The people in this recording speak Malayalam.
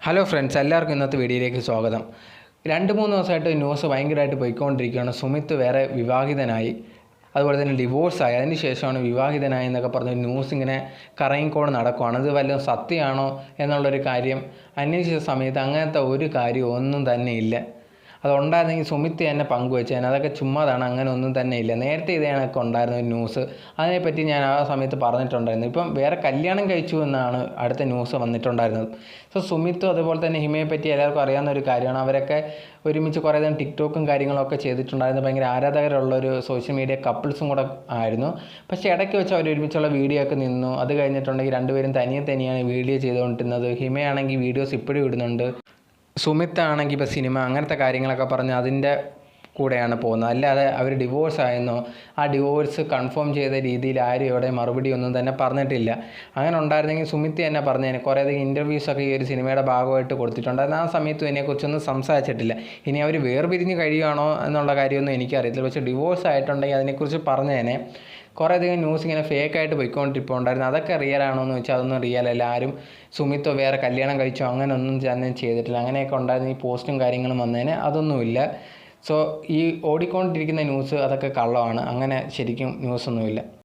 ഹലോ ഫ്രണ്ട്സ്, എല്ലാവർക്കും ഇന്നത്തെ വീഡിയോയിലേക്ക് സ്വാഗതം. 2-3 ദിവസമായിട്ട് ന്യൂസ് ഭയങ്കരമായിട്ട് പോയിക്കൊണ്ടിരിക്കുകയാണ്. സുമിത്ത് വേറെ വിവാഹിതനായി, അതുപോലെ തന്നെ ഡിവോഴ്സായി, അതിന് ശേഷമാണ് വിവാഹിതനായി എന്നൊക്കെ പറഞ്ഞ് ന്യൂസ് ഇങ്ങനെ കറങ്ങിക്കോട് നടക്കുകയാണ്. അത് വല്ലതും സത്യമാണോ എന്നുള്ളൊരു കാര്യം അന്വേഷിച്ച സമയത്ത് അങ്ങനത്തെ ഒരു കാര്യം ഒന്നും തന്നെ ഇല്ല. അതുണ്ടായിരുന്നെങ്കിൽ സുമിത്ത് തന്നെ പങ്കുവെച്ചേനെ. അതൊക്കെ ചുമ്മാതാണ്, അങ്ങനെ ഒന്നും തന്നെ ഇല്ല. നേരത്തെ ഇതേ കണക്ക് ഉണ്ടായിരുന്ന ഒരു ന്യൂസ്, അതിനെപ്പറ്റി ഞാൻ ആ സമയത്ത് പറഞ്ഞിട്ടുണ്ടായിരുന്നു. ഇപ്പം വേറെ കല്യാണം കഴിച്ചു എന്നാണ് അടുത്ത ന്യൂസ് വന്നിട്ടുണ്ടായിരുന്നത്. സോ സുമിത്തും അതുപോലെ തന്നെ ഹിമയെ പറ്റി എല്ലാവർക്കും അറിയാവുന്ന ഒരു കാര്യമാണ്. അവരൊക്കെ ഒരുമിച്ച് കുറേ നേരം ടിക്ടോക്കും കാര്യങ്ങളൊക്കെ ചെയ്തിട്ടുണ്ടായിരുന്നു. ഭയങ്കര ആരാധകരുള്ളൊരു സോഷ്യൽ മീഡിയ കപ്പിൾസും കൂടെ ആയിരുന്നു. പക്ഷേ ഇടയ്ക്ക് വെച്ച് അവർ ഒരുമിച്ചുള്ള വീഡിയോ ഒക്കെ നിന്നു. അത് കഴിഞ്ഞിട്ടുണ്ടെങ്കിൽ രണ്ടുപേരും തനിയാണ് വീഡിയോ ചെയ്തുകൊണ്ടിരുന്നത്. ഹിമയാണെങ്കിൽ വീഡിയോസ് ഇപ്പോഴും ഇടുന്നുണ്ട്. സുമിത്താണെങ്കിൽ ഇപ്പോൾ സിനിമ അങ്ങനത്തെ കാര്യങ്ങളൊക്കെ പറഞ്ഞ് അതിൻ്റെ കൂടെയാണ് പോകുന്നത്. അല്ലാതെ അവർ ഡിവോഴ്സ് ആയെന്നോ ആ ഡിവോഴ്സ് കൺഫേം ചെയ്ത രീതിയിൽ ആരും ഇവിടെ മറുപടി ഒന്നും തന്നെ പറഞ്ഞിട്ടില്ല. അങ്ങനെ ഉണ്ടായിരുന്നെങ്കിൽ സുമിത്ത് തന്നെ പറഞ്ഞതിന് കുറേയധികം ഇൻ്റർവ്യൂസൊക്കെ ഈ ഒരു സിനിമയുടെ ഭാഗമായിട്ട് കൊടുത്തിട്ടുണ്ടായിരുന്നു. ആ സമയത്തും ഇതിനെക്കുറിച്ചൊന്നും സംസാരിച്ചിട്ടില്ല. ഇനി അവർ വേർപിരിഞ്ഞ് കഴിയുകയാണോ എന്നുള്ള കാര്യമൊന്നും എനിക്കറിയത്തില്ല. പക്ഷേ ഡിവോഴ്സ് ആയിട്ടുണ്ടെങ്കിൽ അതിനെക്കുറിച്ച് പറഞ്ഞേനെ. കുറേയധികം ന്യൂസ് ഇങ്ങനെ ഫേക്കായിട്ട് പോയിക്കൊണ്ടിരിപ്പുണ്ടായിരുന്നു. അതൊക്കെ റിയലാണോ എന്ന് വെച്ചാൽ അതൊന്നും റിയലല്ല. ആരും സുമിത്തോ വേറെ കല്യാണം കഴിച്ചോ അങ്ങനെയൊന്നും തന്നെ ചെയ്തിട്ടില്ല. അങ്ങനെയൊക്കെ ഉണ്ടായിരുന്ന ഈ പോസ്റ്റും കാര്യങ്ങളും വന്നതിന് അതൊന്നുമില്ല. സോ ഈ ഓടിക്കൊണ്ടിരിക്കുന്ന ന്യൂസ് അതൊക്കെ കള്ളമാണ്. അങ്ങനെ ശരിക്കും ന്യൂസൊന്നുമില്ല.